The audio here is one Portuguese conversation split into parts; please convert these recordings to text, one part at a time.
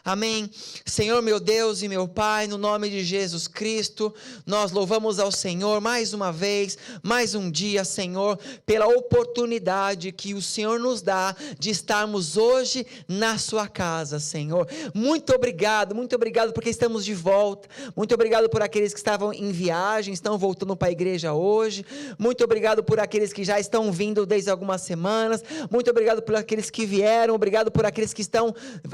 Amém. Senhor, meu Deus e meu Pai, no nome de Jesus Cristo, nós louvamos ao Senhor mais uma vez, mais um dia, Senhor, pela oportunidade que o Senhor nos dá de estarmos hoje na sua casa, Senhor. Muito obrigado porque estamos de volta. Muito obrigado por aqueles que estavam em viagem, estão voltando para a igreja hoje. Muito obrigado por aqueles que já estão vindo desde algumas semanas. Muito obrigado por aqueles que vieram. Obrigado por aqueles que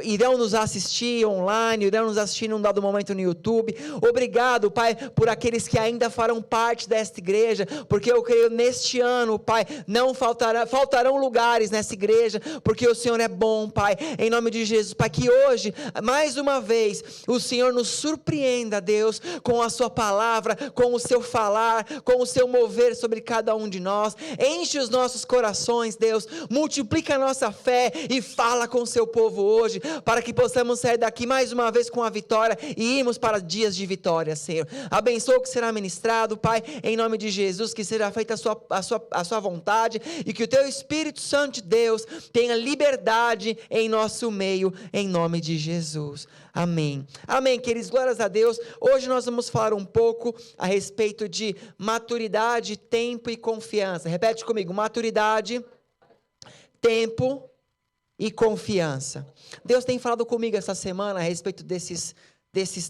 irão nos assistir online, irão nos assistir num dado momento no YouTube. Obrigado, Pai, por aqueles que ainda farão parte desta igreja, porque eu creio neste ano, Pai, não faltarão lugares nessa igreja, porque o Senhor é bom, Pai, em nome de Jesus, Pai, que hoje, mais uma vez, o Senhor nos surpreenda, Deus, com a sua palavra, com o seu falar, com o seu mover sobre cada um de nós. Enche os nossos corações, Deus, multiplica a nossa fé e fala com o seu povo hoje, para que possamos sair daqui mais uma vez com a vitória e irmos para dias de vitória, Senhor. Abençoa o que será ministrado, Pai, em nome de Jesus, que seja feita a sua vontade e que o Teu Espírito Santo de Deus tenha liberdade em nosso meio, em nome de Jesus. Amém. Amém, queridos, glórias a Deus. Hoje nós vamos falar um pouco a respeito de maturidade, tempo e confiança. Repete comigo: maturidade, tempo e confiança. Deus tem falado comigo essa semana a respeito desses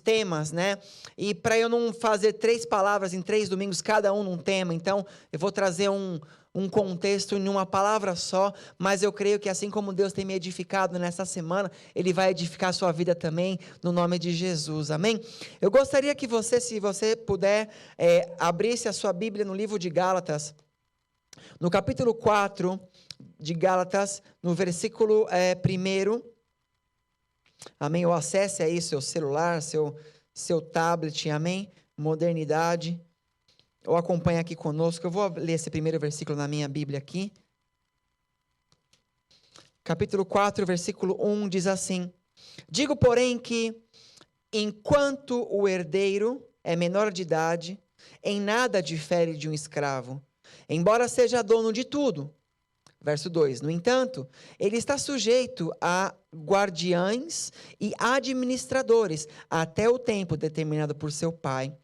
temas, né? E para eu não fazer 3 palavras em 3 domingos, cada um num tema, então eu vou trazer um contexto em uma palavra só, mas eu creio que assim como Deus tem me edificado nessa semana, Ele vai edificar a sua vida também, no nome de Jesus, amém? Eu gostaria que você, se você puder, abrisse a sua Bíblia no livro de Gálatas, no capítulo 4 de Gálatas, no versículo 1, amém? Ou acesse aí seu celular, seu tablet, amém? Modernidade, ou acompanhe aqui conosco. Eu vou ler esse primeiro versículo na minha Bíblia aqui. Capítulo 4, versículo 1 diz assim: digo, porém, que enquanto o herdeiro é menor de idade, em nada difere de um escravo, embora seja dono de tudo. Verso 2, no entanto, ele está sujeito a guardiães e administradores até o tempo determinado por seu pai.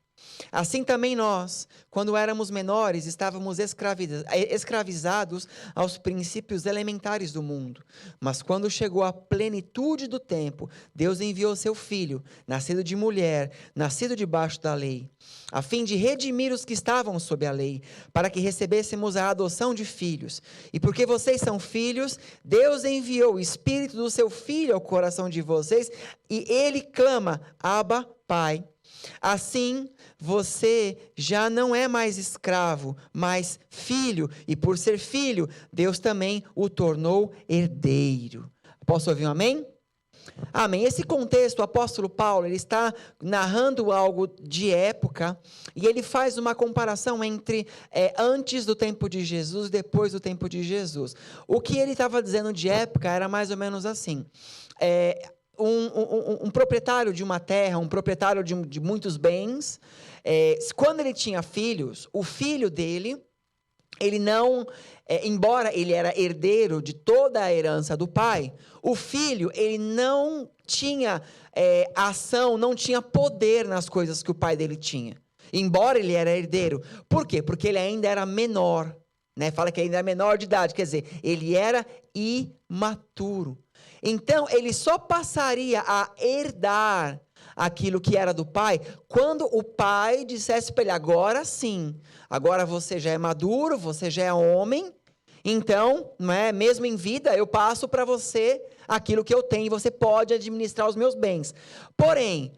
Assim também nós, quando éramos menores, estávamos escravizados aos princípios elementares do mundo. Mas quando chegou a plenitude do tempo, Deus enviou seu Filho, nascido de mulher, nascido debaixo da lei, a fim de redimir os que estavam sob a lei, para que recebêssemos a adoção de filhos. E porque vocês são filhos, Deus enviou o Espírito do seu Filho ao coração de vocês, e Ele clama: Abba, Pai. Assim, você já não é mais escravo, mas filho, e por ser filho, Deus também o tornou herdeiro. Posso ouvir um amém? Amém. Esse contexto, o apóstolo Paulo, ele está narrando algo de época, e ele faz uma comparação entre antes do tempo de Jesus e depois do tempo de Jesus. O que ele estava dizendo de época era mais ou menos assim: um proprietário de uma terra, um proprietário de muitos bens, quando ele tinha filhos, o filho dele, ele não, embora ele era herdeiro de toda a herança do pai, o filho, ele não tinha ação, não tinha poder nas coisas que o pai dele tinha, embora ele era herdeiro. Por quê? Porque ele ainda era menor, né? Fala que ainda era menor de idade, quer dizer, ele era imaturo. Então, ele só passaria a herdar aquilo que era do pai quando o pai dissesse para ele: agora sim, agora você já é maduro, você já é homem, então, não é, mesmo em vida, eu passo para você aquilo que eu tenho e você pode administrar os meus bens. Porém,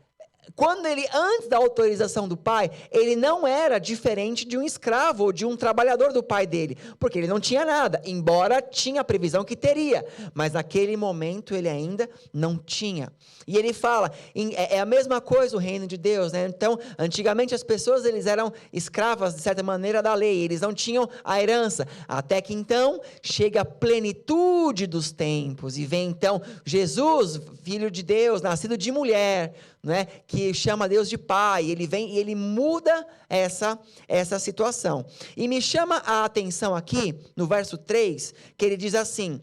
quando ele, antes da autorização do pai, ele não era diferente de um escravo ou de um trabalhador do pai dele, porque ele não tinha nada, embora tinha a previsão que teria, mas naquele momento ele ainda não tinha. E ele fala, é a mesma coisa o reino de Deus, né? Então, antigamente as pessoas, eles eram escravas, de certa maneira, da lei, eles não tinham a herança, até que então, chega a plenitude dos tempos, e vem então Jesus, filho de Deus, nascido de mulher, né, que chama Deus de pai, ele vem e ele muda essa situação. E me chama a atenção aqui, no verso 3, que ele diz assim: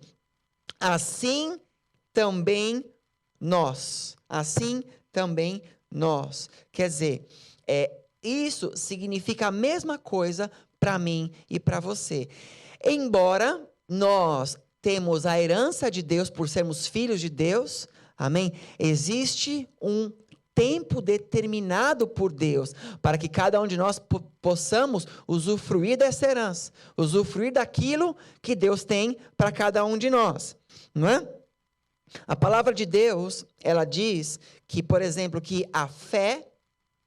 assim também nós. Assim também nós. Quer dizer, isso significa a mesma coisa para mim e para você. Embora nós temos a herança de Deus por sermos filhos de Deus, amém? Existe um tempo determinado por Deus para que cada um de nós possamos usufruir dessa herança, usufruir daquilo que Deus tem para cada um de nós, não é? A palavra de Deus, ela diz que, por exemplo, que a fé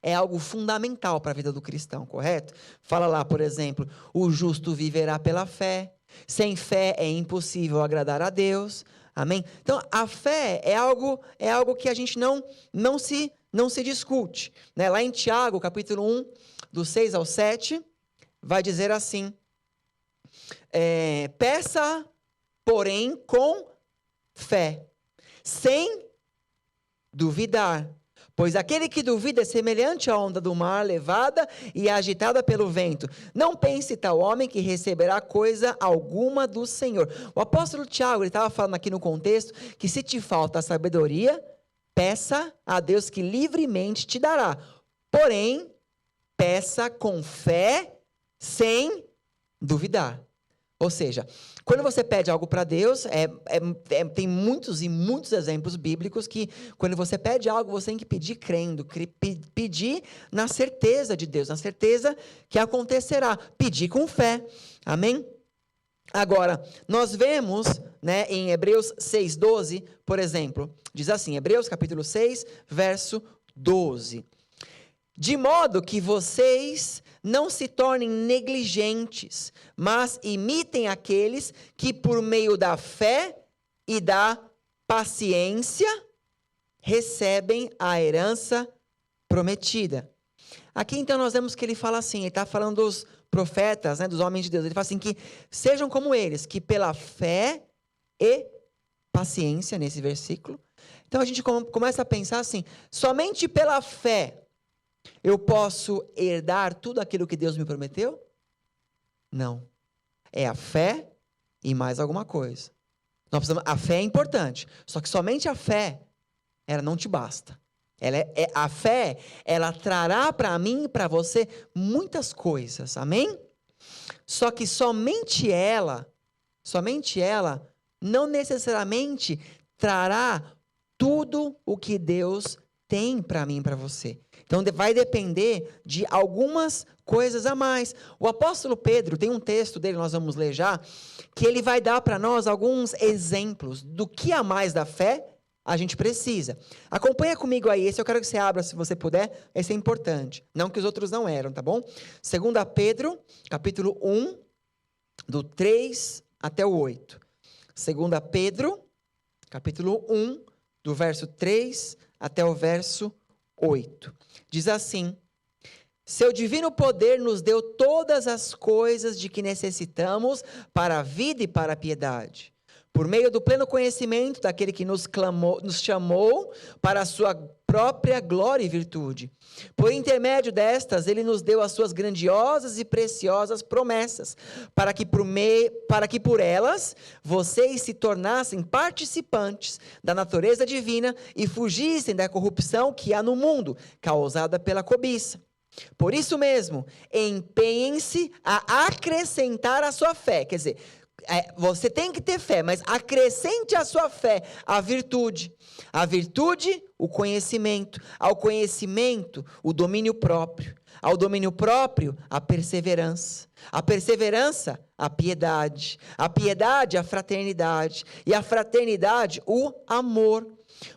é algo fundamental para a vida do cristão, correto? Fala lá, por exemplo, o justo viverá pela fé, sem fé é impossível agradar a Deus, amém? Então, a fé é algo que a gente não se discute, né? Lá em Tiago, capítulo 1, do 6 ao 7, vai dizer assim, peça, porém, com fé, sem duvidar, pois aquele que duvida é semelhante à onda do mar, levada e agitada pelo vento. Não pense tal homem que receberá coisa alguma do Senhor. O apóstolo Tiago, ele estava falando aqui no contexto, que se te falta a sabedoria, peça a Deus que livremente te dará. Porém, peça com fé, sem duvidar. Ou seja, quando você pede algo para Deus, tem muitos e muitos exemplos bíblicos que quando você pede algo, você tem que pedir crendo, pedir na certeza de Deus, na certeza que acontecerá, pedir com fé, amém? Agora, nós vemos, né, em Hebreus 6,12, por exemplo, diz assim, Hebreus capítulo 6, verso 12, de modo que vocês não se tornem negligentes, mas imitem aqueles que por meio da fé e da paciência recebem a herança prometida. Aqui então nós vemos que ele fala assim, ele está falando dos profetas, né, dos homens de Deus, ele fala assim que sejam como eles, que pela fé e paciência, nesse versículo, então a gente começa a pensar assim, somente pela fé eu posso herdar tudo aquilo que Deus me prometeu? Não. É a fé e mais alguma coisa. A fé é importante, só que somente a fé, ela não te basta. A fé, ela trará para mim e para você muitas coisas, amém? Só que somente ela não necessariamente trará tudo o que Deus tem para mim e para você. Então, vai depender de algumas coisas a mais. O apóstolo Pedro, tem um texto dele, nós vamos ler já, que ele vai dar para nós alguns exemplos do que a mais da fé a gente precisa. Acompanha comigo aí, esse eu quero que você abra, se você puder, esse é importante. Não que os outros não eram, tá bom? 2 Pedro, capítulo 1, do 3 até o 8. 2 Pedro, capítulo 1, do verso 3 até o verso 8. Diz assim, seu divino poder nos deu todas as coisas de que necessitamos para a vida e para a piedade, por meio do pleno conhecimento daquele que nos chamou para a sua própria glória e virtude. Por intermédio destas, ele nos deu as suas grandiosas e preciosas promessas, para que por elas vocês se tornassem participantes da natureza divina e fugissem da corrupção que há no mundo, causada pela cobiça. Por isso mesmo, empenhem-se a acrescentar a sua fé, quer dizer, você tem que ter fé, mas acrescente à sua fé a virtude, o conhecimento, ao conhecimento, o domínio próprio, ao domínio próprio, a perseverança, a piedade, a fraternidade, e a fraternidade, o amor.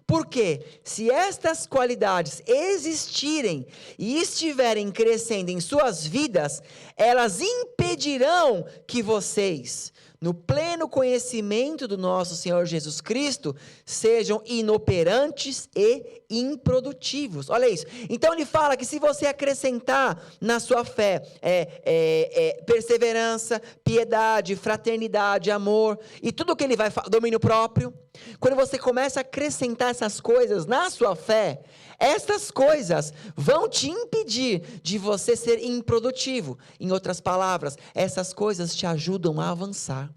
Porque se estas qualidades existirem e estiverem crescendo em suas vidas, elas impedirão que vocês, no pleno conhecimento do nosso Senhor Jesus Cristo, sejam inoperantes e improdutivos. Olha isso. Então ele fala que se você acrescentar na sua fé perseverança, piedade, fraternidade, amor e tudo o que ele vai falar, domínio próprio, quando você começa a acrescentar essas coisas na sua fé, essas coisas vão te impedir de você ser improdutivo. Em outras palavras, essas coisas te ajudam a avançar.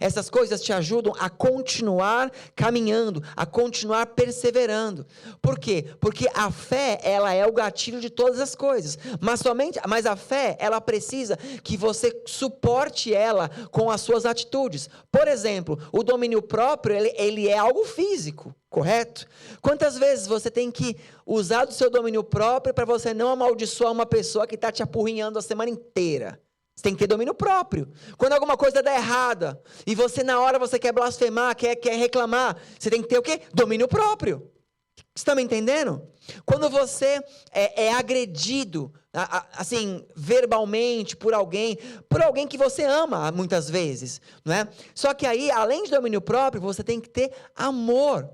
Essas coisas te ajudam a continuar caminhando, a continuar perseverando. Por quê? Porque a fé, ela é o gatilho de todas as coisas. Mas a fé, ela precisa que você suporte ela com as suas atitudes. Por exemplo, o domínio próprio, ele é algo físico, correto? Quantas vezes você tem que usar do seu domínio próprio para você não amaldiçoar uma pessoa que está te apurrinhando a semana inteira? Você tem que ter domínio próprio. Quando alguma coisa dá errada, e você na hora você quer blasfemar, quer reclamar, você tem que ter o quê? Domínio próprio. Você está me entendendo? Quando você é agredido, assim, verbalmente por alguém que você ama, muitas vezes, não é? Só que aí, além de domínio próprio, você tem que ter amor.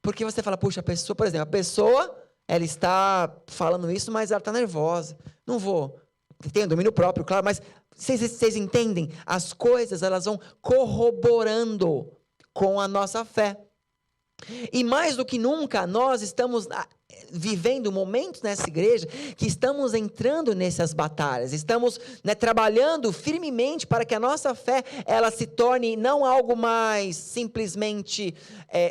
Porque você fala, puxa, por exemplo, a pessoa, ela está falando isso, mas ela está nervosa. Não vou... Tem domínio próprio, claro, mas vocês entendem? As coisas, elas vão corroborando com a nossa fé. E mais do que nunca, nós estamos vivendo momentos nessa igreja que estamos entrando nessas batalhas, estamos trabalhando firmemente para que a nossa fé, ela se torne não algo mais simplesmente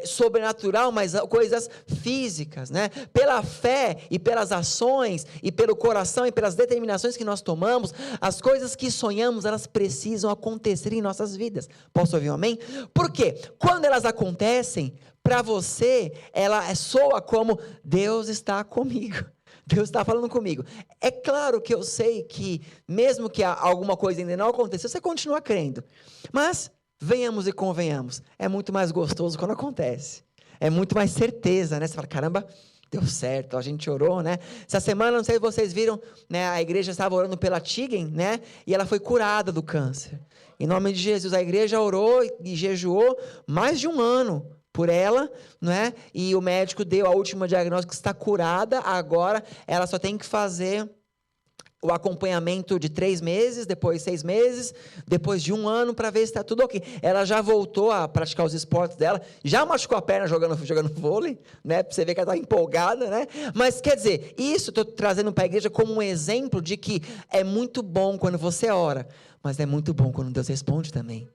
sobrenatural, mas coisas físicas, né? Pela fé e pelas ações e pelo coração e pelas determinações que nós tomamos, as coisas que sonhamos, elas precisam acontecer em nossas vidas. Posso ouvir um amém? Por quê? Quando elas acontecem, para você, ela soa como Deus está comigo. Deus está falando comigo. É claro que eu sei que, mesmo que alguma coisa ainda não aconteceu, você continua crendo. Mas, venhamos e convenhamos, é muito mais gostoso quando acontece. É muito mais certeza, né? Você fala, caramba, deu certo, a gente orou, né? Essa semana, não sei se vocês viram, né? A igreja estava orando pela Tigem, né? E ela foi curada do câncer. Em nome de Jesus, a igreja orou e jejuou mais de um ano por ela, não é? E o médico deu a última diagnóstico que está curada, agora ela só tem que fazer o acompanhamento de 3 meses, depois 6 meses, depois de 1 ano, para ver se está tudo ok. Ela já voltou a praticar os esportes dela, já machucou a perna jogando vôlei, né? Para você ver que ela está empolgada, né? Mas, quer dizer, isso estou trazendo para a igreja como um exemplo de que é muito bom quando você ora, mas é muito bom quando Deus responde também.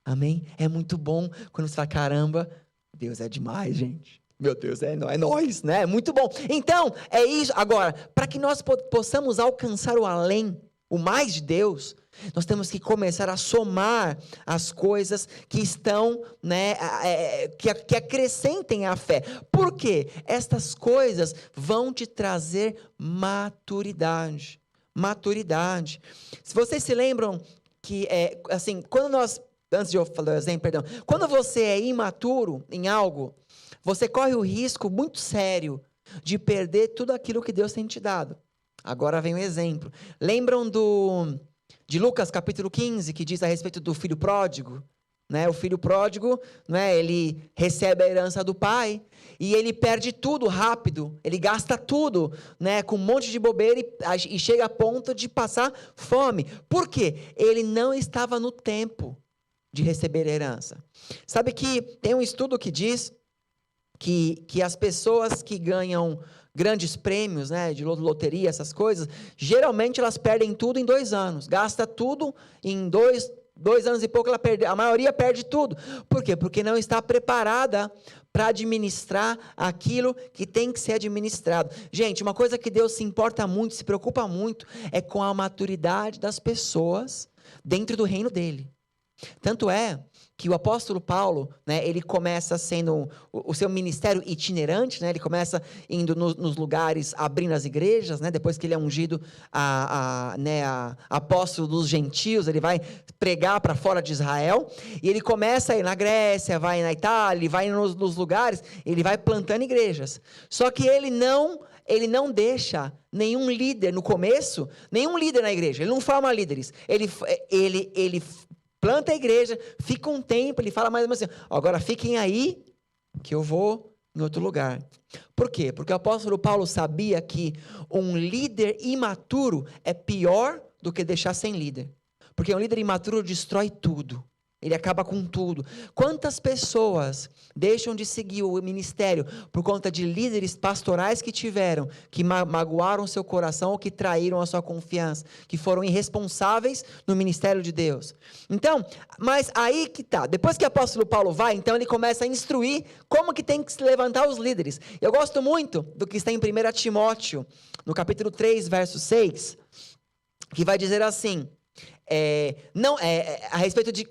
Amém? É muito bom quando você fala, caramba, Deus é demais, gente. Meu Deus, é nóis, né? É muito bom. Então, é isso. Agora, para que nós possamos alcançar o além, o mais de Deus, nós temos que começar a somar as coisas que estão, né, que acrescentem a fé. Por quê? Estas coisas vão te trazer maturidade. Maturidade. Se vocês se lembram que, assim, quando nós... Antes de eu falar o exemplo, perdão. Quando você é imaturo em algo, você corre o risco muito sério de perder tudo aquilo que Deus tem te dado. Agora vem um exemplo. Lembram de Lucas capítulo 15, que diz a respeito do filho pródigo? Né? O filho pródigo, né, ele recebe a herança do pai e ele perde tudo rápido. Ele gasta tudo, né, com um monte de bobeira e chega a ponto de passar fome. Por quê? Ele não estava no tempo de receber herança. Sabe que tem um estudo que diz que as pessoas que ganham grandes prêmios, né, de loteria, essas coisas, geralmente elas perdem tudo em 2 anos. Gasta tudo em 2 anos e pouco, a maioria perde tudo. Por quê? Porque não está preparada para administrar aquilo que tem que ser administrado. Gente, uma coisa que Deus se importa muito, se preocupa muito, é com a maturidade das pessoas dentro do reino dele. Tanto é que o apóstolo Paulo, né, ele começa sendo o seu ministério itinerante, né, ele começa indo nos lugares, abrindo as igrejas, né, depois que ele é ungido a apóstolo dos gentios, ele vai pregar para fora de Israel, e ele começa a ir na Grécia, vai na Itália, vai nos lugares, ele vai plantando igrejas. Só que ele não deixa nenhum líder no começo, nenhum líder na igreja, ele não forma líderes, ele planta a igreja, fica um tempo, ele fala mais ou menos assim, agora fiquem aí, que eu vou em outro lugar. Por quê? Porque o apóstolo Paulo sabia que um líder imaturo é pior do que deixar sem líder. Porque um líder imaturo destrói tudo. Ele acaba com tudo. Quantas pessoas deixam de seguir o ministério por conta de líderes pastorais que tiveram, que magoaram seu coração ou que traíram a sua confiança, que foram irresponsáveis no ministério de Deus? Então, mas aí que tá. Depois que o apóstolo Paulo vai, então ele começa a instruir como que tem que se levantar os líderes. Eu gosto muito do que está em 1 Timóteo, no capítulo 3, verso 6, que vai dizer assim, a respeito de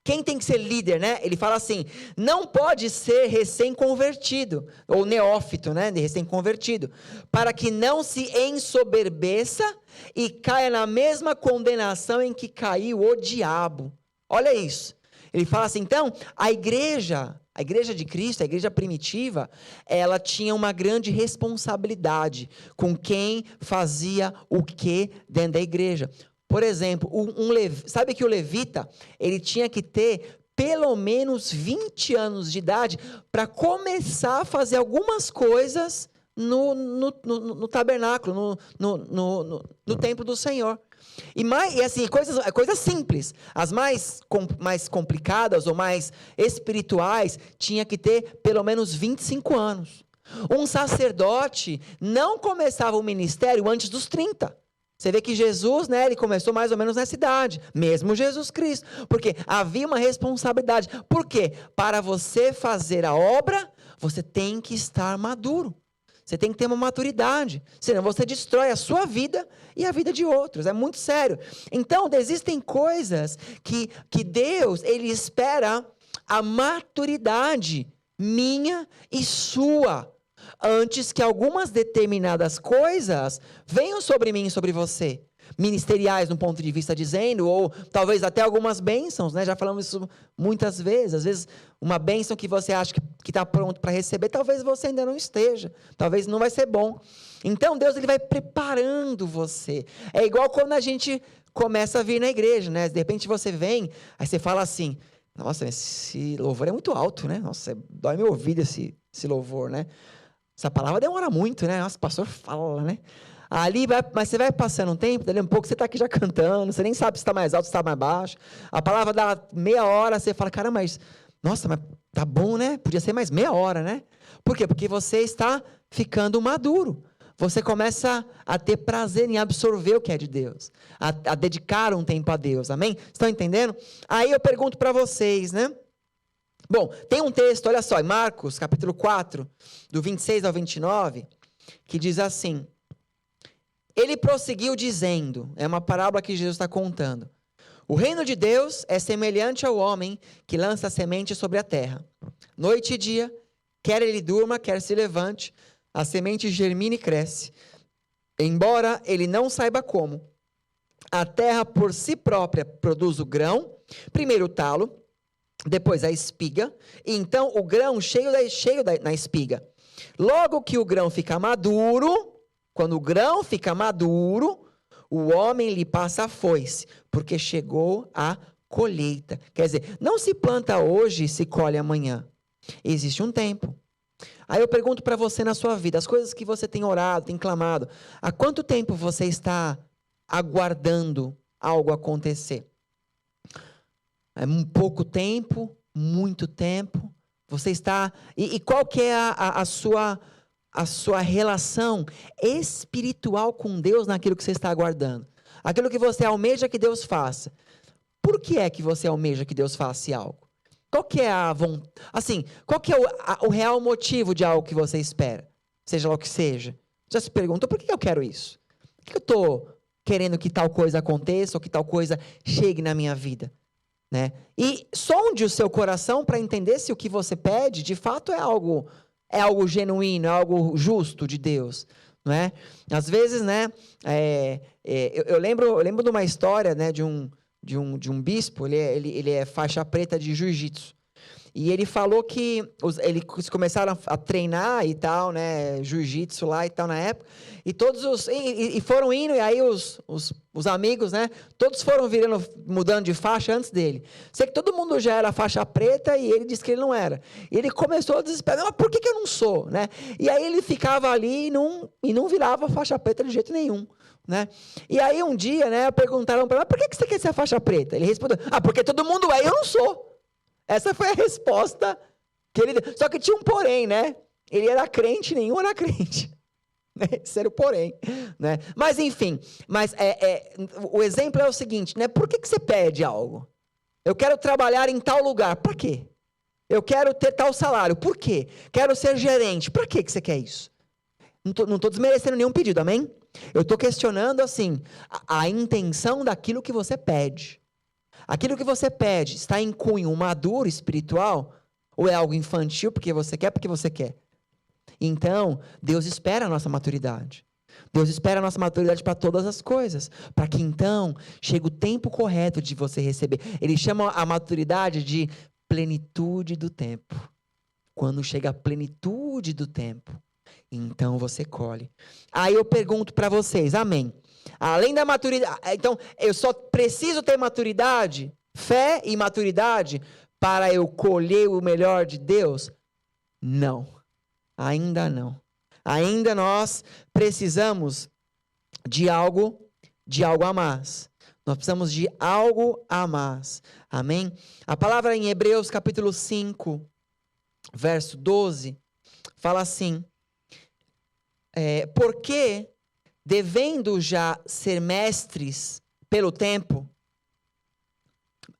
quem tem que ser líder, né? Ele fala assim, não pode ser recém-convertido, ou neófito, né? De recém-convertido, para que não se ensoberbeça e caia na mesma condenação em que caiu o diabo. Olha isso. Ele fala assim, então, a igreja de Cristo, a igreja primitiva, ela tinha uma grande responsabilidade com quem fazia o que dentro da igreja. Por exemplo, sabe que o levita, ele tinha que ter pelo menos 20 anos de idade para começar a fazer algumas coisas no tabernáculo, no templo do Senhor. E assim, coisas simples. As mais complicadas ou mais espirituais tinha que ter pelo menos 25 anos. Um sacerdote não começava o ministério antes dos 30. Você vê que Jesus, né, ele começou mais ou menos nessa idade, mesmo Jesus Cristo, porque havia uma responsabilidade. Por quê? Para você fazer a obra, você tem que estar maduro. Você tem que ter uma maturidade, senão você destrói a sua vida e a vida de outros. É muito sério. Então, existem coisas que Deus, ele espera a maturidade minha e sua, antes que algumas determinadas coisas venham sobre mim e sobre você. Ministeriais, no ponto de vista dizendo, ou talvez até algumas bênçãos, né? Já falamos isso muitas vezes. Às vezes, uma bênção que você acha que está pronto para receber, talvez você ainda não esteja. Talvez não vai ser bom. Então, Deus, ele vai preparando você. É igual quando a gente começa a vir na igreja, né? De repente você vem, aí você fala assim, nossa, esse louvor é muito alto, né? Nossa, dói meu ouvido esse louvor, né? Essa palavra demora muito, né? Nossa, o pastor fala, né? Mas você vai passando um tempo, dali um pouco você está aqui já cantando, você nem sabe se está mais alto, se está mais baixo. A palavra dá meia hora, você fala, cara, mas tá bom, né? Podia ser mais meia hora, né? Por quê? Porque você está ficando maduro. Você começa a ter prazer em absorver o que é de Deus, a dedicar um tempo a Deus, amém? Estão entendendo? Aí eu pergunto para vocês, né? Bom, tem um texto, olha só, em Marcos, capítulo 4, do 26 ao 29, que diz assim, ele prosseguiu dizendo, é uma parábola que Jesus está contando, o reino de Deus é semelhante ao homem que lança a semente sobre a terra. Noite e dia, quer ele durma, quer se levante, a semente germina e cresce, embora ele não saiba como. A terra por si própria produz o grão, primeiro o talo, depois a espiga, e então o grão cheio na espiga. Logo que o grão fica maduro, quando o grão fica maduro, o homem lhe passa a foice, porque chegou a colheita. Quer dizer, não se planta hoje e se colhe amanhã. Existe um tempo. Aí eu pergunto para você na sua vida, as coisas que você tem orado, tem clamado, há quanto tempo você está aguardando algo acontecer? É um pouco tempo, muito tempo? Você está... E qual que é a sua relação espiritual com Deus naquilo que você está aguardando? Aquilo que você almeja que Deus faça. Por que é que você almeja que Deus faça algo? Qual que é qual que é o real motivo de algo que você espera? Seja lá o que seja. Já se perguntou, por que eu quero isso? Por que eu estou querendo que tal coisa aconteça ou que tal coisa chegue na minha vida? Né? E sonde o seu coração para entender se o que você pede, de fato, é algo genuíno, é algo justo de Deus, não é? Às vezes, né, eu lembro de uma história, né, de um bispo, ele é faixa preta de jiu-jitsu, E ele falou que eles começaram a treinar e tal, né? Jiu-jitsu lá e tal na época. E todos e foram indo, e aí os amigos, né? Todos foram mudando de faixa antes dele. Sei que todo mundo já era faixa preta e ele disse que ele não era. E ele começou a desesperar, mas por que eu não sou, né? E aí ele ficava ali e não virava faixa preta de jeito nenhum. Né? E aí um dia, né, perguntaram para ele, mas por que você quer ser a faixa preta? Ele respondeu, porque todo mundo é e eu não sou. Essa foi a resposta que ele deu. Só que tinha um porém, né? Ele era crente, nenhum era crente. Esse era o porém. Né? Mas enfim, o exemplo é o seguinte, né? Por que você pede algo? Eu quero trabalhar em tal lugar. Para quê? Eu quero ter tal salário. Por quê? Quero ser gerente. Para que você quer isso? Não estou desmerecendo nenhum pedido, amém? Eu estou questionando, assim, a intenção daquilo que você pede. Aquilo que você pede está em cunho maduro, espiritual? Ou é algo infantil porque você quer? Então, Deus espera a nossa maturidade. Deus espera a nossa maturidade para todas as coisas. Para que então, chegue o tempo correto de você receber. Ele chama a maturidade de plenitude do tempo. Quando chega a plenitude do tempo, então você colhe. Aí eu pergunto para vocês, amém? Além da maturidade, então eu só preciso ter maturidade, fé e maturidade para eu colher o melhor de Deus? Não, ainda não. Ainda nós precisamos de algo a mais. Nós precisamos de algo a mais. Amém? A palavra em Hebreus capítulo 5, verso 12, fala assim: porque, devendo já ser mestres pelo tempo,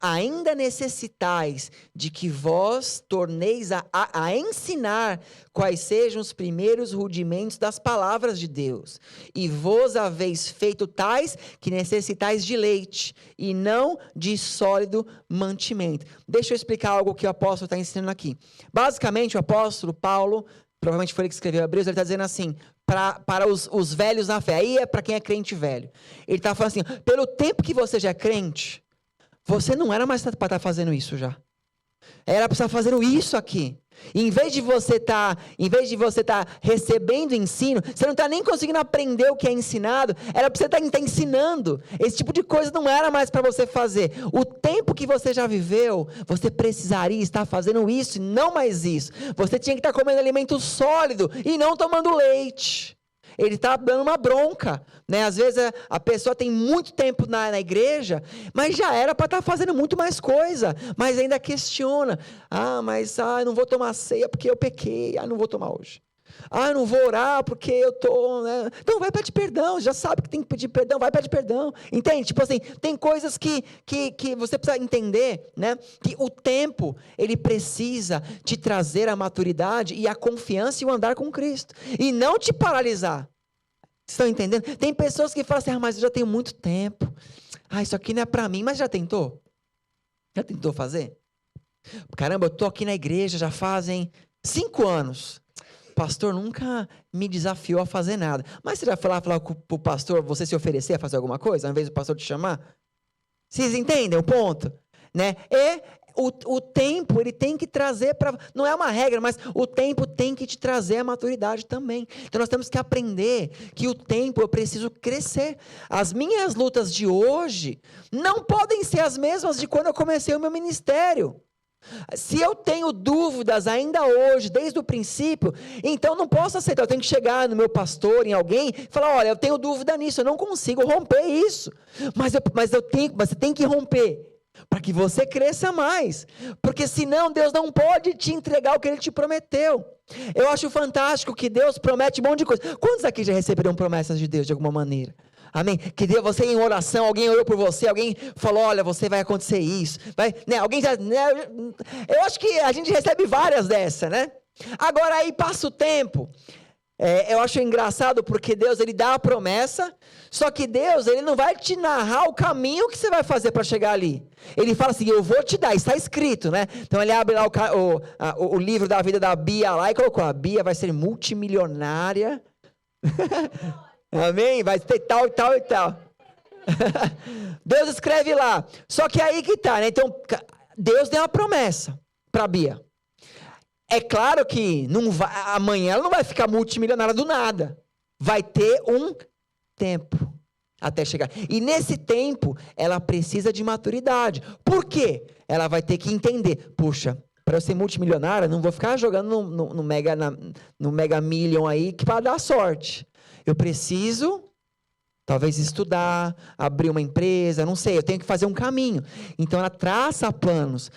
ainda necessitais de que vós torneis a ensinar quais sejam os primeiros rudimentos das palavras de Deus. E vos haveis feito tais que necessitais de leite, e não de sólido mantimento. Deixa eu explicar algo que o apóstolo está ensinando aqui. Basicamente, o apóstolo Paulo, provavelmente foi ele que escreveu Hebreus, ele está dizendo assim, para os velhos na fé. Aí é para quem é crente velho. Ele está falando assim, pelo tempo que você já é crente, você não era mais para estar fazendo isso já. Era para estar fazendo isso aqui. E em vez de você estar recebendo ensino, você não está nem conseguindo aprender o que é ensinado, era para você estar ensinando. Esse tipo de coisa não era mais para você fazer. O tempo que você já viveu, você precisaria estar fazendo isso e não mais isso. Você tinha que estar comendo alimento sólido e não tomando leite. Ele está dando uma bronca, né? Às vezes a pessoa tem muito tempo na igreja, mas já era para estar fazendo muito mais coisa, mas ainda questiona. Não vou tomar ceia porque eu pequei, não vou tomar hoje. Não vou orar porque eu estou, né? Então vai pedir perdão, já sabe que tem que pedir perdão, vai pedir perdão, entende? Tipo assim, tem coisas que você precisa entender, né? Que o tempo, ele precisa te trazer a maturidade e a confiança e o andar com Cristo, e não te paralisar. Vocês estão entendendo? Tem pessoas que falam assim, mas eu já tenho muito tempo, isso aqui não é para mim, mas já tentou? Já tentou fazer? Caramba, eu estou aqui na igreja já fazem 5 anos, o pastor nunca me desafiou a fazer nada. Mas você já falar para o pastor, você se oferecer a fazer alguma coisa, ao invés do pastor te chamar? Vocês entendem o ponto? Né? O tempo, ele tem que trazer não é uma regra, mas o tempo tem que te trazer a maturidade também. Então nós temos que aprender que o tempo eu preciso crescer. As minhas lutas de hoje não podem ser as mesmas de quando eu comecei o meu ministério. Se eu tenho dúvidas ainda hoje, desde o princípio, então não posso aceitar, eu tenho que chegar no meu pastor, em alguém, e falar, olha, eu tenho dúvida nisso, eu não consigo romper isso, mas você tem que romper, para que você cresça mais, porque senão Deus não pode te entregar o que Ele te prometeu. Eu acho fantástico que Deus promete um monte de coisa. Quantos aqui já receberam promessas de Deus de alguma maneira? Amém? Que Deus, você em oração, alguém orou por você, alguém falou, olha, você vai acontecer isso, alguém já, eu acho que a gente recebe várias dessas, né? Agora aí passa o tempo, eu acho engraçado porque Deus, Ele dá a promessa, só que Deus, Ele não vai te narrar o caminho que você vai fazer para chegar ali. Ele fala assim, eu vou te dar, está escrito, né? Então ele abre lá o livro da vida da Bia lá e colocou, a Bia vai ser multimilionária, amém? Vai ter tal e tal e tal. Deus escreve lá. Só que aí que tá, né? Então, Deus deu uma promessa. para a Bia. É claro que amanhã ela não vai ficar multimilionária do nada. Vai ter um tempo até chegar. E nesse tempo, ela precisa de maturidade. Por quê? Ela vai ter que entender. Puxa, para eu ser multimilionária, não vou ficar jogando no Mega Million aí que para dar sorte. Eu preciso, talvez, estudar, abrir uma empresa, não sei. Eu tenho que fazer um caminho. Então, ela traça planos.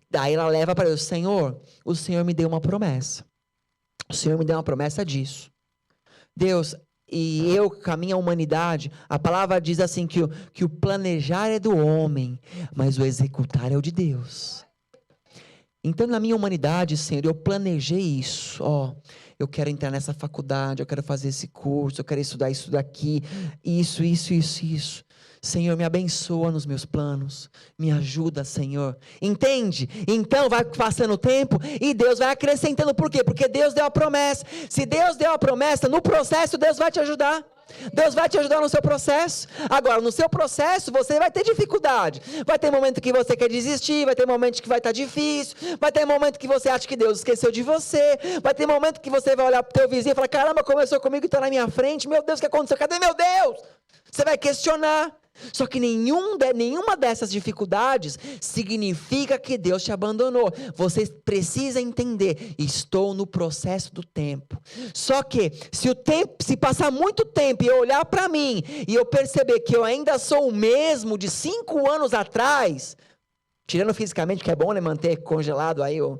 Daí ela leva para Deus, Senhor, o Senhor me deu uma promessa. O Senhor me deu uma promessa disso. Deus, e eu, com a minha humanidade, a palavra diz assim que o planejar é do homem, mas o executar é o de Deus. Então, na minha humanidade, Senhor, eu planejei isso. Eu quero entrar nessa faculdade, eu quero fazer esse curso, eu quero estudar isso daqui, isso. Senhor, me abençoa nos meus planos, me ajuda, Senhor. Entende? Então vai passando o tempo e Deus vai acrescentando. Por quê? Porque Deus deu a promessa. Se Deus deu a promessa, no processo Deus vai te ajudar. Deus vai te ajudar no seu processo. Agora, no seu processo, você vai ter dificuldade. Vai ter momento que você quer desistir, vai ter momento que vai estar difícil, vai ter momento que você acha que Deus esqueceu de você, vai ter momento que você vai olhar para o teu vizinho e falar, caramba, começou comigo e está na minha frente, meu Deus, o que aconteceu? Cadê meu Deus? Você vai questionar. Só que nenhuma dessas dificuldades significa que Deus te abandonou. Você precisa entender, estou no processo do tempo. Só que se passar muito tempo e eu olhar para mim e eu perceber que eu ainda sou o mesmo de 5 anos atrás, tirando fisicamente, que é bom, né, manter congelado aí o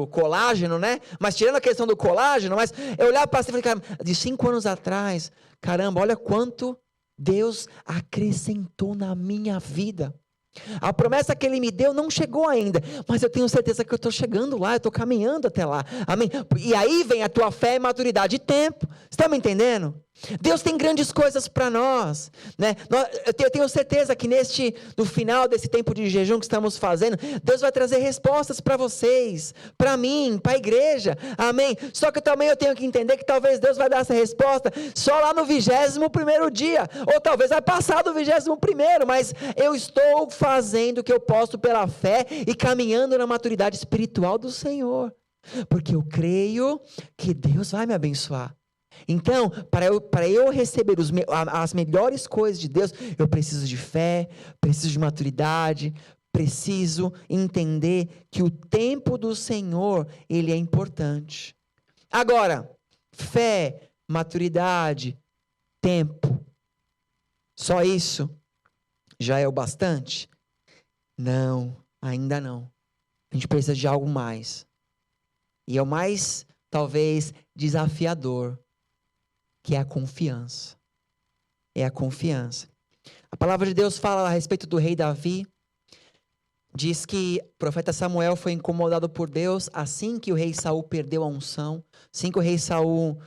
colágeno, né? Mas tirando a questão do colágeno, mas eu olhar para você e falar, de 5 anos atrás, caramba, olha quanto Deus acrescentou na minha vida. A promessa que Ele me deu não chegou ainda, mas eu tenho certeza que eu estou chegando lá, eu estou caminhando até lá, amém? E aí vem a tua fé, maturidade e tempo, você está me entendendo? Deus tem grandes coisas para nós, né? Eu tenho certeza que no final desse tempo de jejum que estamos fazendo, Deus vai trazer respostas para vocês, para mim, para a igreja, amém? Só que também eu tenho que entender que talvez Deus vai dar essa resposta só lá no 21º dia, ou talvez vai passar do 21º, mas eu estou fazendo o que eu posso pela fé e caminhando na maturidade espiritual do Senhor, porque eu creio que Deus vai me abençoar. Então, para eu receber as melhores coisas de Deus, eu preciso de fé, preciso de maturidade, preciso entender que o tempo do Senhor, ele é importante. Agora, fé, maturidade, tempo, só isso já é o bastante? Não, ainda não. A gente precisa de algo mais. E é o mais, talvez, desafiador, que é a confiança. É a confiança. A palavra de Deus fala a respeito do rei Davi. Diz que o profeta Samuel foi incomodado por Deus assim que o rei Saul perdeu a unção. Assim que o rei Saul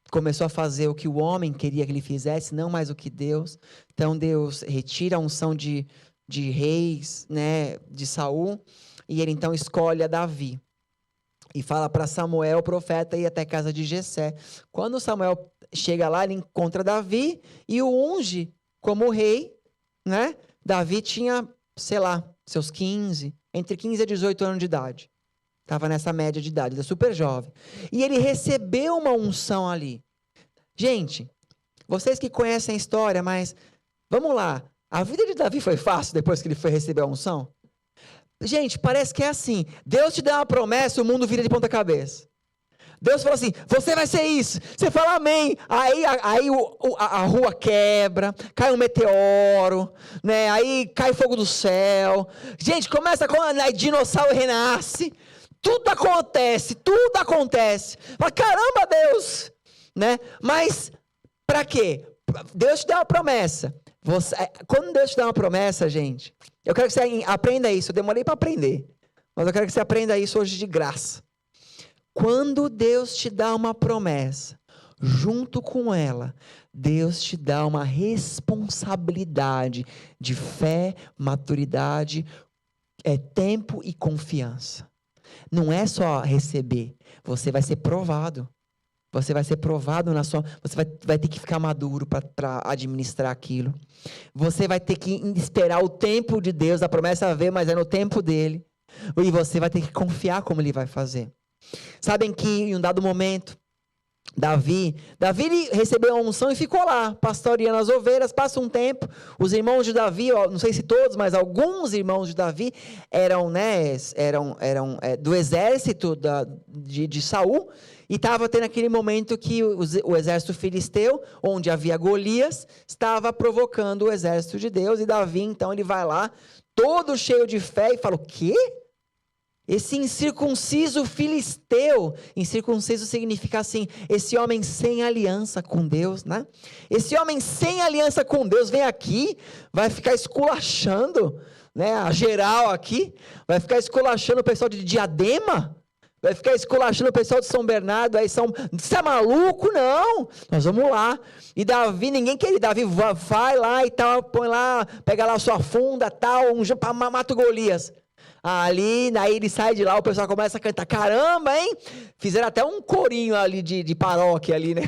começou a fazer o que o homem queria que ele fizesse, não mais o que Deus. Então Deus retira a unção de reis, né, de Saul. E ele então escolhe a Davi. E fala para Samuel, o profeta, ir até a casa de Jessé. Quando Samuel chega lá, ele encontra Davi e o unge como rei, né? Davi tinha, sei lá, seus entre 15 e 18 anos de idade. Estava nessa média de idade, era super jovem. E ele recebeu uma unção ali. Gente, vocês que conhecem a história, mas vamos lá. A vida de Davi foi fácil depois que ele foi receber a unção? Gente, parece que é assim. Deus te dá uma promessa, o mundo vira de ponta cabeça. Deus fala assim, você vai ser isso. Você fala amém. Aí a rua quebra, cai um meteoro, né? Aí cai fogo do céu. Gente, começa a dinossauro renasce. Tudo acontece. Fala, caramba, Deus. Né? Mas, para quê? Deus te dá uma promessa. Quando Deus te dá uma promessa, gente, eu quero que você aprenda isso. Eu demorei para aprender, mas eu quero que você aprenda isso hoje de graça. Quando Deus te dá uma promessa, junto com ela, Deus te dá uma responsabilidade de fé, maturidade, tempo e confiança. Não é só receber, você vai ser provado. Você vai ser provado você vai ter que ficar maduro para administrar aquilo. Você vai ter que esperar o tempo de Deus, a promessa veio, mas é no tempo dele. E você vai ter que confiar como ele vai fazer. Sabem que em um dado momento, Davi ele recebeu a unção e ficou lá, pastoreando as ovelhas. Passa um tempo, os irmãos de Davi, não sei se todos, mas alguns irmãos de Davi eram do exército de Saul, e estava tendo aquele momento que o exército filisteu, onde havia Golias, estava provocando o exército de Deus, e Davi, então, ele vai lá, todo cheio de fé, e fala, o quê? Esse incircunciso filisteu, incircunciso significa assim, esse homem sem aliança com Deus, né? Esse homem sem aliança com Deus vem aqui, vai ficar esculachando, né, a geral aqui, vai ficar esculachando o pessoal de Diadema, vai ficar esculachando o pessoal de São Bernardo, aí você é maluco? Não, nós vamos lá. E Davi, ninguém quer ir, Davi vai lá e tal, põe lá, pega lá a sua funda, tal, mata o Golias. Ali, daí ele sai de lá, o pessoal começa a cantar, caramba, hein? Fizeram até um corinho ali de paróquia ali, né?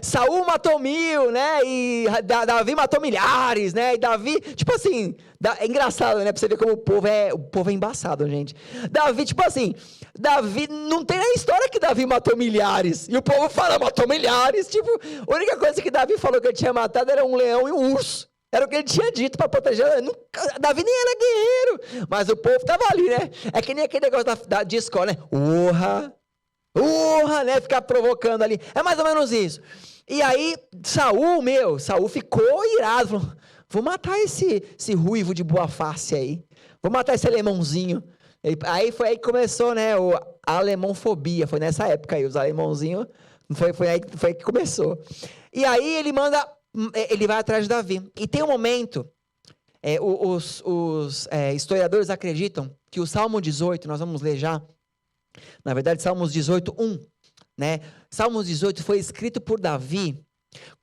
Saul matou 1000, né? E Davi matou milhares, né? E Davi, tipo assim, é engraçado, né? Pra você ver como o povo é embaçado, gente. Davi, tipo assim, Davi, não tem a história que Davi matou milhares. E o povo fala, matou milhares. Tipo, a única coisa que Davi falou que ele tinha matado era um leão e um urso. Era o que ele tinha dito para proteger. Davi nem era guerreiro, mas o povo estava ali, né? É que nem aquele negócio de escola, né? Urra, né? Ficar provocando ali. É mais ou menos isso. E aí, Saul ficou irado. Falou, vou matar esse ruivo de boa face aí. Vou matar esse alemãozinho. Aí foi aí que começou, né? A alemãofobia. Foi nessa época aí, os alemãozinhos. Foi aí que começou. E aí ele vai atrás de Davi. E tem um momento, os historiadores acreditam que o Salmo 18, nós vamos ler já, na verdade, Salmos 18, 1, né? Salmos 18 foi escrito por Davi,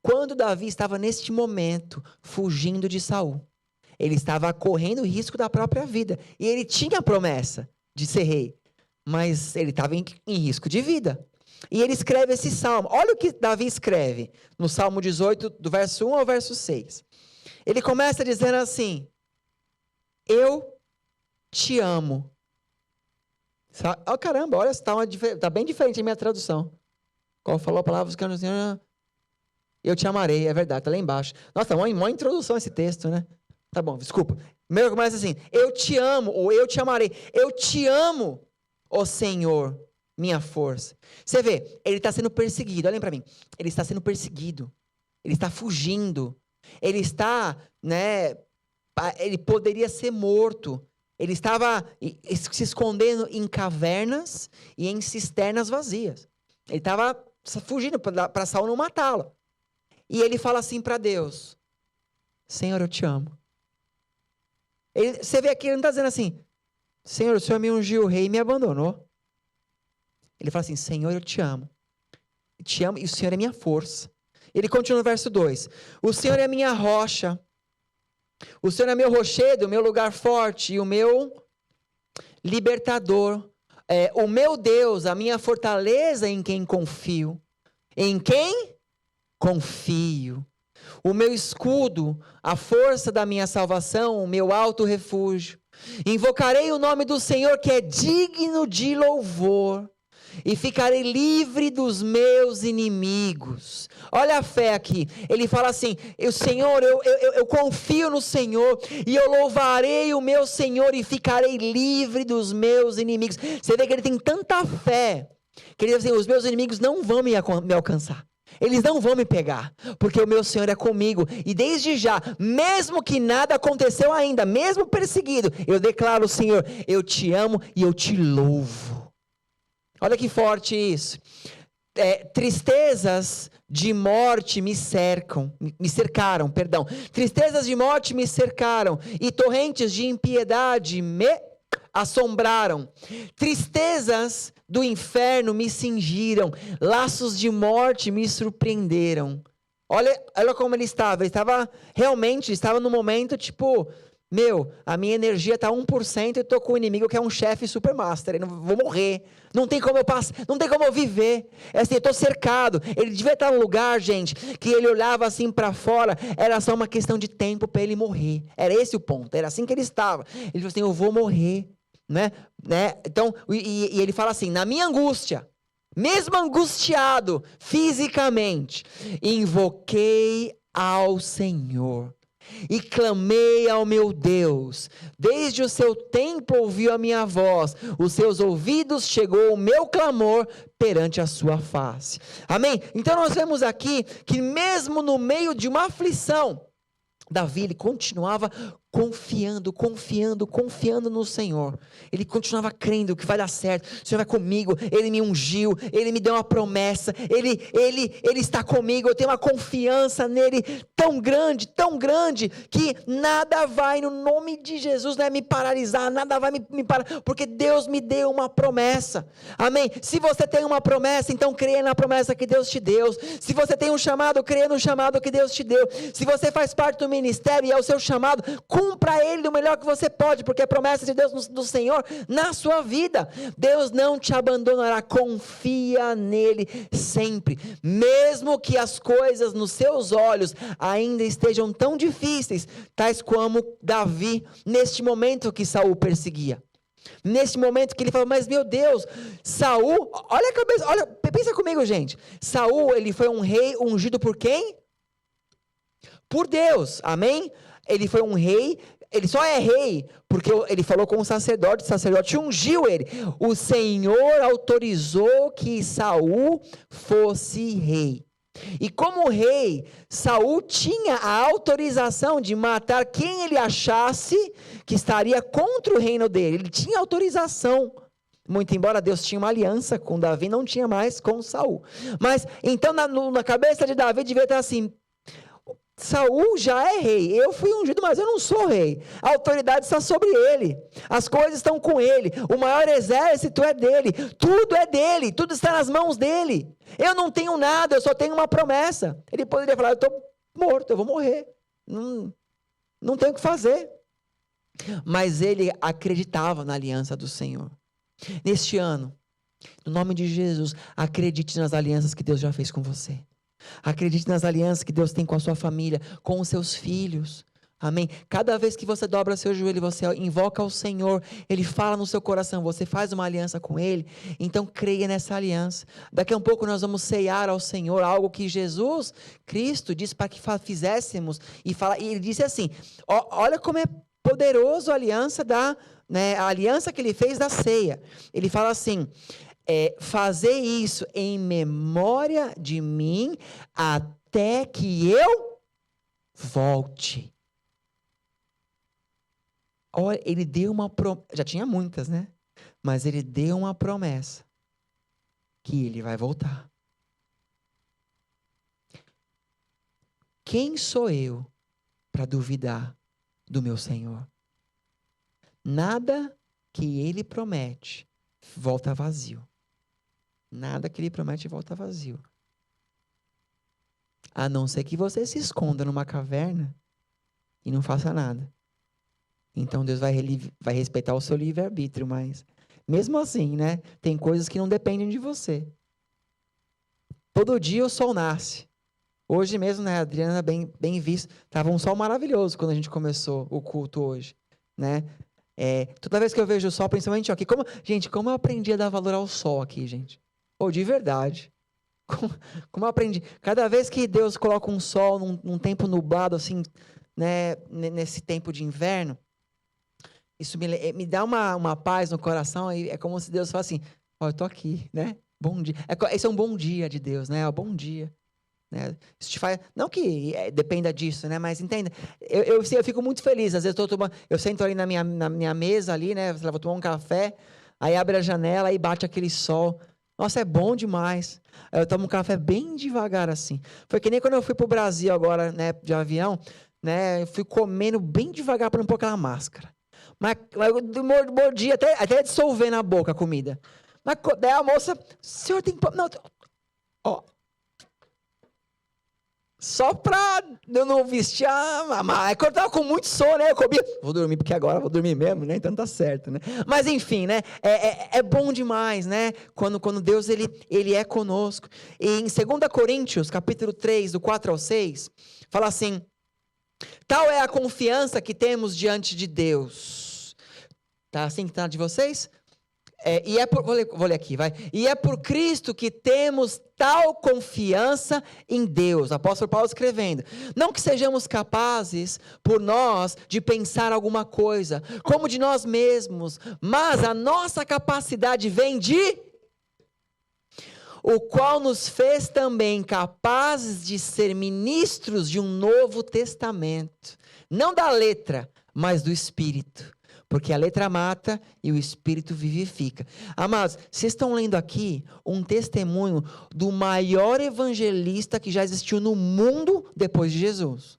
quando Davi estava neste momento, fugindo de Saul. Ele estava correndo o risco da própria vida. E ele tinha a promessa de ser rei, mas ele estava em risco de vida. E ele escreve esse salmo. Olha o que Davi escreve no Salmo 18, do verso 1 ao verso 6. Ele começa dizendo assim, eu te amo. Oh, caramba, olha, está bem diferente a minha tradução. Qual falou a palavra que eu te amarei, é verdade, está lá embaixo. Nossa, uma introdução esse texto, né? Tá bom, desculpa. Primeiro começa assim, eu te amo, ou eu te amarei. Eu te amo, ó Senhor, minha força. Você vê, ele está sendo perseguido, olhem para mim. Ele está sendo perseguido. Ele está fugindo. Ele está, né? Ele poderia ser morto. Ele estava se escondendo em cavernas e em cisternas vazias. Ele estava fugindo para Saul não matá-lo. E ele fala assim para Deus, Senhor, eu te amo. Você vê aqui, ele não está dizendo assim, Senhor, o Senhor me ungiu o rei e me abandonou. Ele fala assim, Senhor, eu te amo e o Senhor é minha força. Ele continua no verso 2, o Senhor é minha rocha, o Senhor é meu rochedo, o meu lugar forte e o meu libertador, o meu Deus, a minha fortaleza em quem confio. Em quem confio. O meu escudo, a força da minha salvação, o meu alto refúgio. Invocarei o nome do Senhor que é digno de louvor. E ficarei livre dos meus inimigos. Olha a fé aqui. Ele fala assim, Senhor, eu confio no Senhor e eu louvarei o meu Senhor e ficarei livre dos meus inimigos. Você vê que ele tem tanta fé que ele diz assim, os meus inimigos não vão me alcançar. Eles não vão me pegar, porque o meu Senhor é comigo. E desde já, mesmo que nada aconteceu ainda, mesmo perseguido, eu declaro, Senhor, eu te amo e eu te louvo. Olha que forte isso. Tristezas de morte me cercaram. Tristezas de morte me cercaram e torrentes de impiedade me assombraram. Tristezas do inferno me cingiram. Laços de morte me surpreenderam. Olha como ele estava. Ele estava no momento tipo... a minha energia está 1% e eu estou com um inimigo que é um chefe supermaster, eu vou morrer, não tem como eu passar, não tem como eu viver, eu estou cercado. Ele devia estar num lugar, gente, que ele olhava assim para fora, era só uma questão de tempo para ele morrer, era esse o ponto, era assim que ele estava. Ele falou assim, eu vou morrer, né? Então, e ele fala assim, na minha angústia, mesmo angustiado fisicamente, invoquei ao Senhor e clamei ao meu Deus. Desde o seu templo ouviu a minha voz, os seus ouvidos chegou o meu clamor perante a sua face. Amém? Então nós vemos aqui que mesmo no meio de uma aflição, Davi, ele continuava confiando no Senhor. Ele continuava crendo que vai dar certo. O Senhor vai comigo, Ele me ungiu, Ele me deu uma promessa, Ele está comigo, eu tenho uma confiança nele tão grande, que nada vai, no nome de Jesus, me paralisar, nada vai me parar, porque Deus me deu uma promessa. Amém? Se você tem uma promessa, então creia na promessa que Deus te deu. Se você tem um chamado, creia no chamado que Deus te deu. Se você faz parte do ministério e é o seu chamado, cumpra ele do melhor que você pode, porque é promessa de Deus do Senhor na sua vida. Deus não te abandonará, confia nele sempre, mesmo que as coisas nos seus olhos ainda estejam tão difíceis, tais como Davi, neste momento que Saul perseguia. Nesse momento que ele falou, mas meu Deus, Saul, olha a cabeça, pensa comigo, gente. Saul, ele foi um rei ungido por quem? Por Deus, amém? Ele foi um rei, ele só é rei porque ele falou com o sacerdote ungiu ele. O Senhor autorizou que Saul fosse rei. E como rei, Saul tinha a autorização de matar quem ele achasse que estaria contra o reino dele. Ele tinha autorização. Muito embora Deus tinha uma aliança com Davi, não tinha mais com Saul. Mas então na cabeça de Davi devia estar assim: Saul já é rei, eu fui ungido, mas eu não sou rei. A autoridade está sobre ele, as coisas estão com ele, o maior exército é dele, tudo está nas mãos dele. Eu não tenho nada, eu só tenho uma promessa. Ele poderia falar: eu estou morto, eu vou morrer, não tenho o que fazer. Mas ele acreditava na aliança do Senhor. Neste ano, no nome de Jesus, acredite nas alianças que Deus já fez com você. Acredite nas alianças que Deus tem com a sua família, com os seus filhos. Amém? Cada vez que você dobra seu joelho, você invoca o Senhor, Ele fala no seu coração, você faz uma aliança com Ele, então creia nessa aliança. Daqui a um pouco nós vamos ceiar ao Senhor, algo que Jesus Cristo disse para que fizéssemos, e Ele disse assim, olha como é poderoso a aliança a aliança que Ele fez da ceia. Ele fala assim: fazer isso em memória de mim, até que eu volte. Olha, ele deu uma promessa, já tinha muitas, né? Mas ele deu uma promessa, que ele vai voltar. Quem sou eu para duvidar do meu Senhor? Nada que ele promete volta vazio. Nada que ele promete volta vazio. A não ser que você se esconda numa caverna e não faça nada. Então Deus vai respeitar o seu livre-arbítrio, mas mesmo assim, né? Tem coisas que não dependem de você. Todo dia o sol nasce. Hoje mesmo, né, Adriana, bem visto, estava um sol maravilhoso quando a gente começou o culto hoje, né? Toda vez que eu vejo o sol, principalmente aqui, como eu aprendi a dar valor ao sol aqui, gente. De verdade. Como eu aprendi. Cada vez que Deus coloca um sol num tempo nublado, assim, né, nesse tempo de inverno, isso me dá uma paz no coração, e é como se Deus falasse assim: eu tô aqui, né? Bom dia. Esse é um bom dia de Deus, né? É um bom dia. Né? Isso te faz, não que dependa disso, né? Mas entenda, eu fico muito feliz. Às vezes eu sento ali na minha mesa ali, né? Vou tomar um café, aí abre a janela e bate aquele sol. Nossa, é bom demais. Eu tomo um café bem devagar assim. Foi que nem quando eu fui pro Brasil agora, né, de avião, né? Eu fui comendo bem devagar para não pôr aquela máscara. Mas eu mordi até dissolver na boca a comida. Mas daí a moça: senhor tem não, ó. Só pra eu não vestir mas quando eu tava com muito sono, né? Eu comia. Vou dormir, porque agora eu vou dormir mesmo, né? Então tá certo, né? Mas enfim, né? É bom demais, né? Quando Deus, ele é conosco. E em 2 Coríntios, capítulo 3, do 4 ao 6, fala assim: tal é a confiança que temos diante de Deus. Tá assim que tá de vocês? Vou ler aqui, vai. E é por Cristo que temos tal confiança em Deus. O apóstolo Paulo escrevendo. Não que sejamos capazes, por nós, de pensar alguma coisa, como de nós mesmos, mas a nossa capacidade vem de... o qual nos fez também capazes de ser ministros de um novo testamento. Não da letra, mas do Espírito. Porque a letra mata e o Espírito vivifica. Amados, vocês estão lendo aqui um testemunho do maior evangelista que já existiu no mundo depois de Jesus.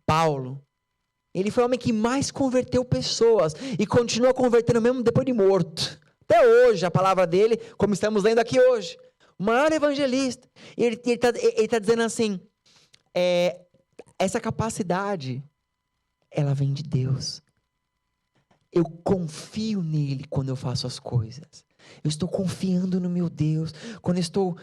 Paulo. Ele foi o homem que mais converteu pessoas e continua convertendo mesmo depois de morto. Até hoje, a palavra dele, como estamos lendo aqui hoje. O maior evangelista. Ele está dizendo assim, essa capacidade, ela vem de Deus. Eu confio nele quando eu faço as coisas. Eu estou confiando no meu Deus. Quando eu estou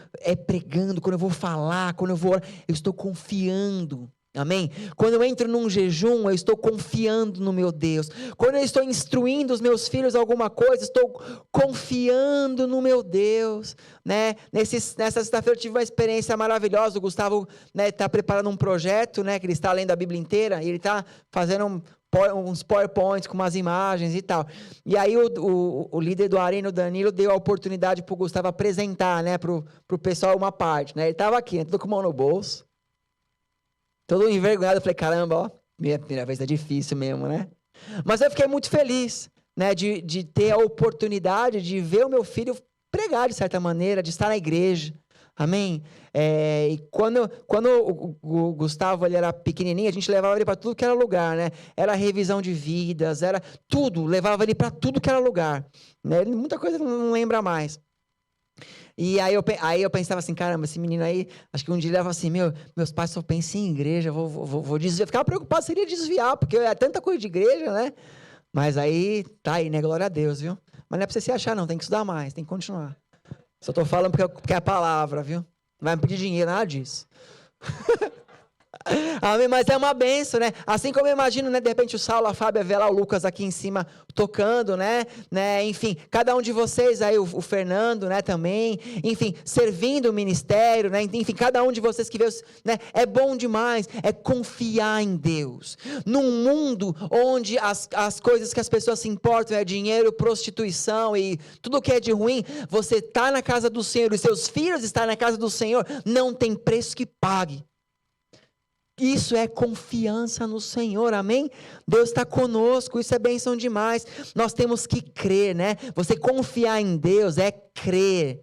pregando, quando eu vou falar, quando eu vou orar, eu estou confiando. Amém? Quando eu entro num jejum, eu estou confiando no meu Deus. Quando eu estou instruindo os meus filhos alguma coisa, estou confiando no meu Deus, né? Nessa sexta-feira eu tive uma experiência maravilhosa. O Gustavo, né, está preparando um projeto, né, que ele está lendo a Bíblia inteira, e ele está fazendo uns PowerPoints com umas imagens e tal. E aí o líder do Arena, o Danilo, deu a oportunidade para o Gustavo apresentar, né, para o pessoal uma parte, né? Ele estava aqui, né, tudo com a mão no bolso. Todo envergonhado, eu falei, caramba, ó, minha primeira vez é difícil mesmo, né? Mas eu fiquei muito feliz, né, de ter a oportunidade de ver o meu filho pregar de certa maneira, de estar na igreja, amém? E quando o Gustavo ele era pequenininho, a gente levava ele para tudo que era lugar, né? Era revisão de vidas, era tudo, levava ele para tudo que era lugar, né? Muita coisa não lembra mais. E aí eu pensava assim, caramba, esse menino aí, acho que um dia ele falava assim, meus pais só pensam em igreja, vou desviar. Ficava preocupado se ele ia desviar, porque é tanta coisa de igreja, né? Mas aí, tá aí, né? Glória a Deus, viu? Mas não é pra você se achar, não, tem que estudar mais, tem que continuar. Só tô falando porque é a palavra, viu? Não vai me pedir dinheiro, nada disso. Amém, mas é uma benção, né? Assim como eu imagino, né? De repente o Saulo, a Fábia, vê lá o Lucas aqui em cima tocando, né? Enfim, cada um de vocês aí, o Fernando, né? Também, enfim, servindo o ministério, né? Enfim, cada um de vocês que vê, né? É bom demais, é confiar em Deus. Num mundo onde as coisas que as pessoas se importam é dinheiro, prostituição e tudo que é de ruim, você tá na casa do Senhor e seus filhos estão na casa do Senhor, não tem preço que pague. Isso é confiança no Senhor, amém? Deus está conosco, isso é bênção demais. Nós temos que crer, né? Você confiar em Deus é crer.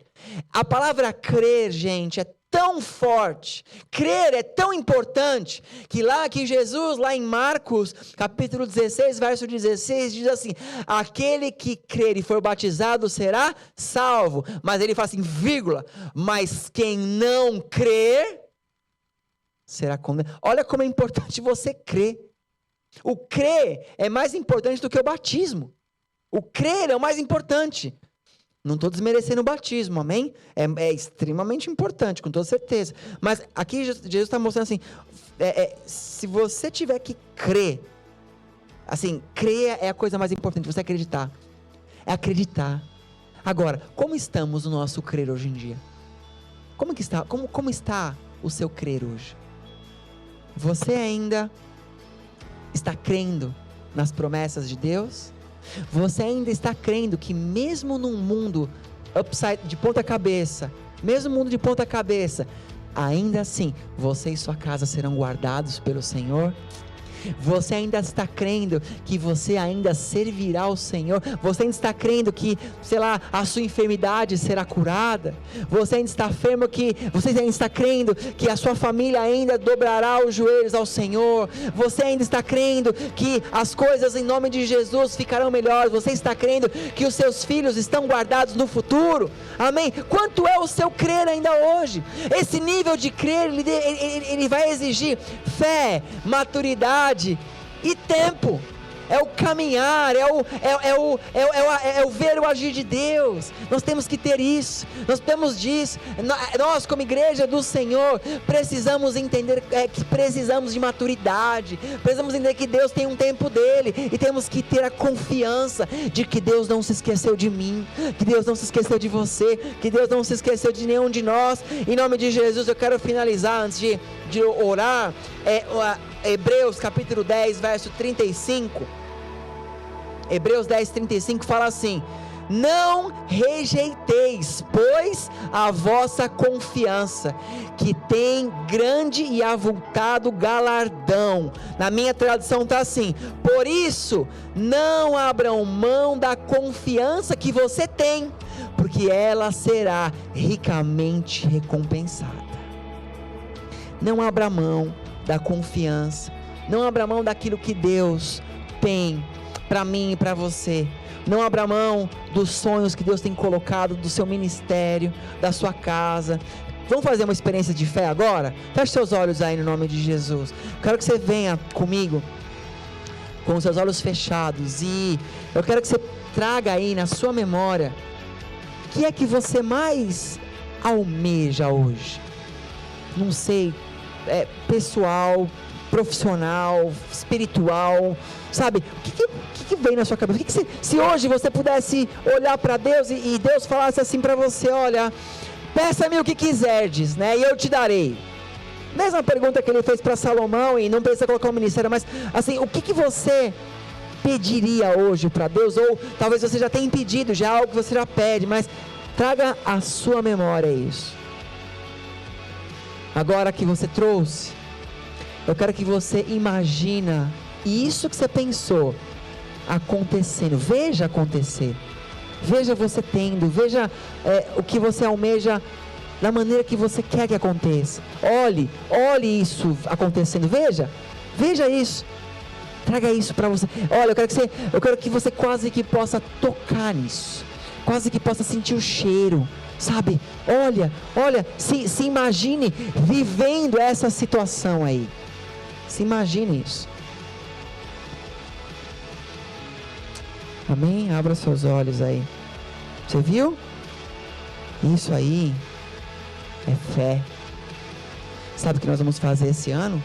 A palavra crer, gente, é tão forte. Crer é tão importante que Jesus, lá em Marcos, capítulo 16, verso 16, diz assim, aquele que crer e for batizado será salvo. Mas ele fala assim, vírgula, mas quem não crer será condenado. Olha como é importante você crer. O crer é mais importante do que o batismo. O crer é o mais importante. Não estou desmerecendo o batismo, amém? É extremamente importante, com toda certeza. Mas aqui Jesus está mostrando assim, se você tiver que crer, assim, crer é a coisa mais importante, você acreditar. É acreditar. Agora, como estamos no nosso crer hoje em dia? Como está o seu crer hoje? Você ainda está crendo nas promessas de Deus? Você ainda está crendo que mesmo num mundo de ponta cabeça, ainda assim, você e sua casa serão guardados pelo Senhor? Você ainda está crendo que você ainda servirá ao Senhor? Você ainda está crendo que, sei lá, a sua enfermidade será curada? Você ainda está crendo que a sua família ainda dobrará os joelhos ao Senhor? Você ainda está crendo que as coisas em nome de Jesus ficarão melhores? Você está crendo que os seus filhos estão guardados no futuro? Amém? Quanto é o seu crer ainda hoje? Esse nível de crer, ele vai exigir fé, maturidade e tempo. é o caminhar, é o ver o agir de Deus. Nós temos que ter isso, nós temos disso. Nós como igreja do Senhor, precisamos entender que precisamos de maturidade, precisamos entender que Deus tem um tempo dele, e temos que ter a confiança de que Deus não se esqueceu de mim, que Deus não se esqueceu de você, que Deus não se esqueceu de nenhum de nós. Em nome de Jesus, eu quero finalizar antes de orar, Hebreus capítulo 10, verso 35, Hebreus 10, 35 fala assim: não rejeiteis, pois, a vossa confiança, que tem grande e avultado galardão. Na minha tradução está assim: por isso, não abram mão da confiança que você tem, porque ela será ricamente recompensada. Não abra mão da confiança, não abra mão daquilo que Deus tem para mim e para você. Não abra mão dos sonhos que Deus tem colocado, do seu ministério, da sua casa. Vamos fazer uma experiência de fé agora? Feche seus olhos aí no nome de Jesus. Quero que você venha comigo com os seus olhos fechados, e eu quero que você traga aí na sua memória o que é que você mais almeja hoje. Não sei, pessoal, profissional, espiritual, sabe? O que vem na sua cabeça? Se hoje você pudesse olhar para Deus e Deus falasse assim para você: olha, peça-me o que quiserdes, né, e eu te darei. Mesma pergunta que ele fez para Salomão, e não precisa colocar o ministério, mas assim, o que você pediria hoje para Deus? Ou talvez você já tenha pedido, já algo que você já pede, mas traga à sua memória isso. Agora que você trouxe, eu quero que você imagina isso que você pensou acontecendo. Veja acontecer, veja você tendo, veja o que você almeja da maneira que você quer que aconteça. Olhe isso acontecendo, veja isso, traga isso para você. Olha, eu quero que você quase que possa tocar nisso, quase que possa sentir o cheiro, sabe? Olha, se imagine vivendo essa situação aí, se imagine isso. Amém? Abra seus olhos aí. Você viu? Isso aí é fé. Sabe o que nós vamos fazer esse ano?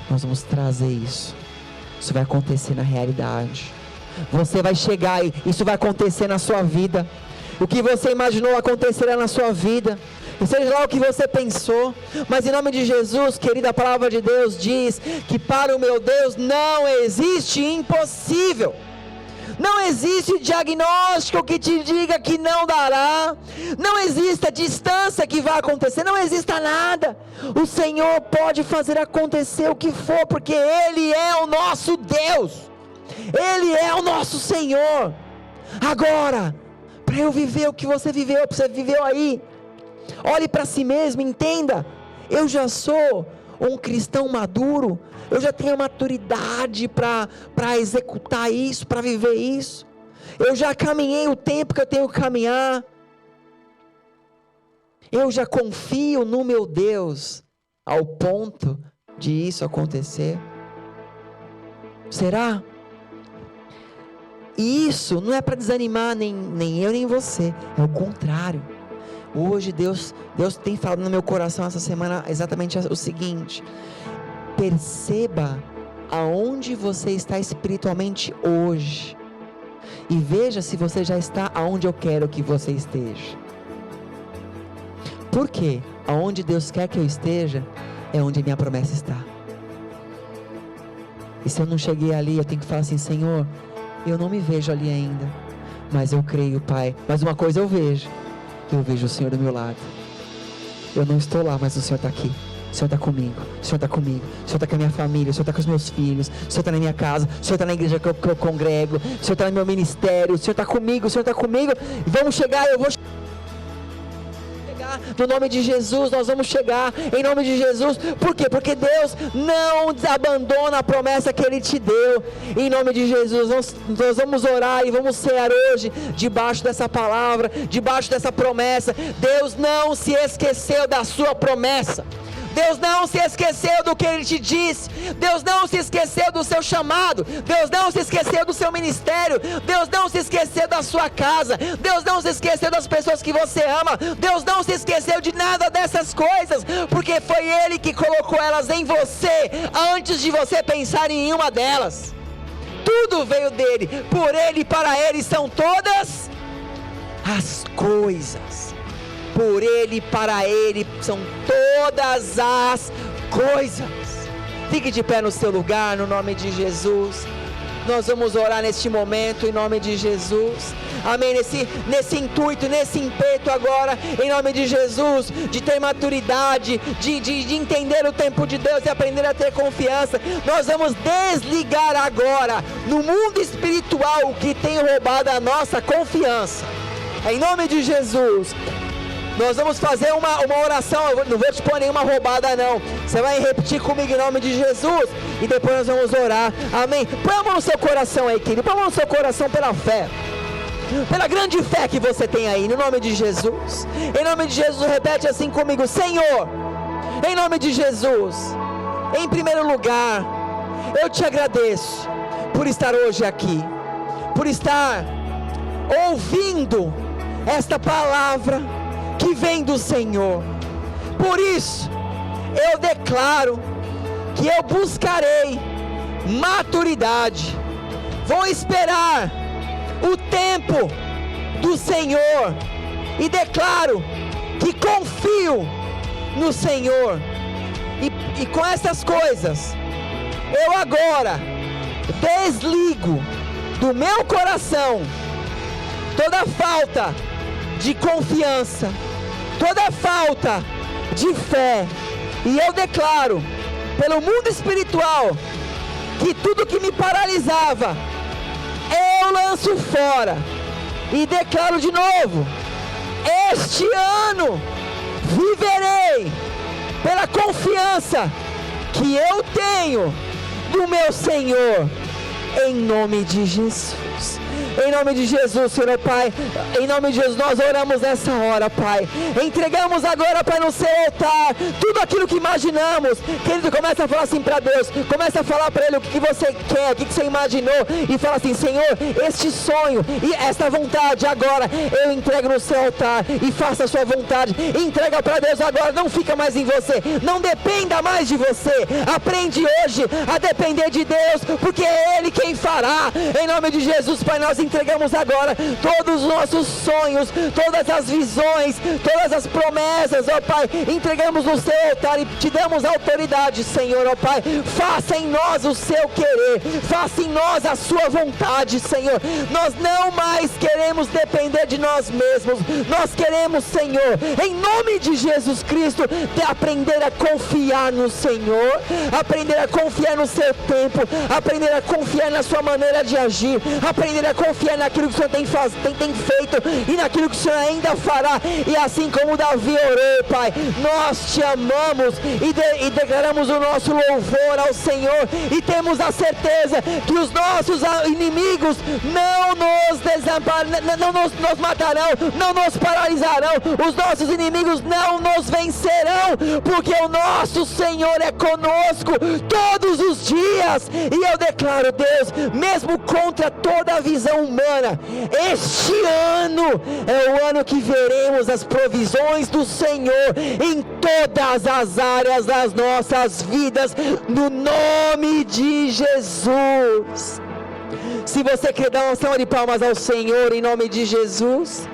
Nós vamos trazer isso. Isso vai acontecer na realidade. Você vai chegar e isso vai acontecer na sua vida. O que você imaginou acontecerá na sua vida. E seja lá o que você pensou, mas em nome de Jesus, querida, a palavra de Deus diz que para o meu Deus não existe impossível. Não existe diagnóstico que te diga que não dará. Não existe a distância que vai acontecer. Não exista nada. O Senhor pode fazer acontecer o que for, porque Ele é o nosso Deus. Ele é o nosso Senhor. Agora, para eu viver o que você viveu aí, olhe para si mesmo, entenda: eu já sou um cristão maduro, eu já tenho maturidade para executar isso, para viver isso. Eu já caminhei o tempo que eu tenho que caminhar. Eu já confio no meu Deus ao ponto de isso acontecer. Será? E isso não é para desanimar nem eu nem você, é o contrário. Hoje Deus tem falado no meu coração essa semana exatamente o seguinte: perceba aonde você está espiritualmente hoje, e veja se você já está aonde eu quero que você esteja. Por quê? Aonde Deus quer que eu esteja é onde a minha promessa está. E se eu não cheguei ali, eu tenho que falar assim: Senhor, eu não me vejo ali ainda, mas eu creio, Pai. Mas uma coisa eu vejo o Senhor do meu lado. Eu não estou lá, mas o Senhor está aqui. O Senhor está comigo, o Senhor está comigo, o Senhor está com a minha família, o Senhor está com os meus filhos, o Senhor está na minha casa, o Senhor está na igreja que eu congrego, o Senhor está no meu ministério, o Senhor está comigo, o Senhor está comigo. Vamos chegar, eu vou chegar. No nome de Jesus, nós vamos chegar, em nome de Jesus. Por quê? Porque Deus não abandona a promessa que Ele te deu. Em nome de Jesus, nós vamos orar e vamos cear hoje debaixo dessa palavra, debaixo dessa promessa. Deus não se esqueceu da sua promessa. Deus não se esqueceu do que Ele te disse. Deus não se esqueceu do seu chamado. Deus não se esqueceu do seu ministério. Deus não se esqueceu da sua casa. Deus não se esqueceu das pessoas que você ama. Deus não se esqueceu de nada dessas coisas, porque foi Ele que colocou elas em você, antes de você pensar em uma delas. Tudo veio dele, por Ele e para Ele são todas as coisas. Por Ele e para Ele são todas as coisas. Fique de pé no seu lugar, no nome de Jesus. Nós vamos orar neste momento, em nome de Jesus. Amém, nesse intuito, nesse impeto agora, em nome de Jesus, de ter maturidade, de entender o tempo de Deus e aprender a ter confiança. Nós vamos desligar agora, no mundo espiritual, o que tem roubado a nossa confiança. Em nome de Jesus. Nós vamos fazer uma oração. Eu não vou te pôr nenhuma roubada não. Você vai repetir comigo em nome de Jesus, e depois nós vamos orar. Amém. Põe a mão no seu coração aí, querido. Põe a mão no seu coração pela fé, pela grande fé que você tem aí, no nome de Jesus. Em nome de Jesus, repete assim comigo: Senhor, em nome de Jesus, em primeiro lugar, eu te agradeço por estar hoje aqui, por estar ouvindo esta palavra que vem do Senhor. Por isso eu declaro que eu buscarei maturidade, vou esperar o tempo do Senhor, e declaro que confio no Senhor. E com essas coisas, eu agora desligo do meu coração toda falta de confiança, toda falta de fé, e eu declaro pelo mundo espiritual que tudo que me paralisava eu lanço fora, e declaro de novo: este ano viverei pela confiança que eu tenho no meu Senhor, em nome de Jesus. Em nome de Jesus, Senhor Pai, em nome de Jesus, nós oramos nessa hora, Pai. Entregamos agora, Pai, no seu altar tudo aquilo que imaginamos. Querido, começa a falar assim para Deus, começa a falar para Ele o que você quer, o que você imaginou, e fala assim: Senhor, este sonho e esta vontade agora eu entrego no seu altar, e faça a sua vontade. Entrega para Deus agora, não fica mais em você, não dependa mais de você. Aprende hoje a depender de Deus, porque é Ele quem fará. Em nome de Jesus, Pai, nós entregamos agora todos os nossos sonhos, todas as visões, todas as promessas, ó Pai, entregamos no seu altar e te damos autoridade, Senhor, ó Pai. Faça em nós o seu querer, faça em nós a sua vontade, Senhor. Nós não mais queremos depender de nós mesmos, nós queremos, Senhor, em nome de Jesus Cristo, aprender a confiar no Senhor, aprender a confiar no seu tempo, aprender a confiar na sua maneira de agir, aprender a confiar naquilo que o Senhor tem feito e naquilo que o Senhor ainda fará. E assim como Davi orou, Pai, nós te amamos e declaramos o nosso louvor ao Senhor, e temos a certeza que os nossos inimigos não nos matarão, não nos paralisarão, os nossos inimigos não nos vencerão, porque o nosso Senhor é conosco todos os dias. E eu declaro, Deus, mesmo contra toda a visão humana, este ano é o ano que veremos as provisões do Senhor em todas as áreas das nossas vidas, no nome de Jesus. Se você quer dar uma salva de palmas ao Senhor em nome de Jesus.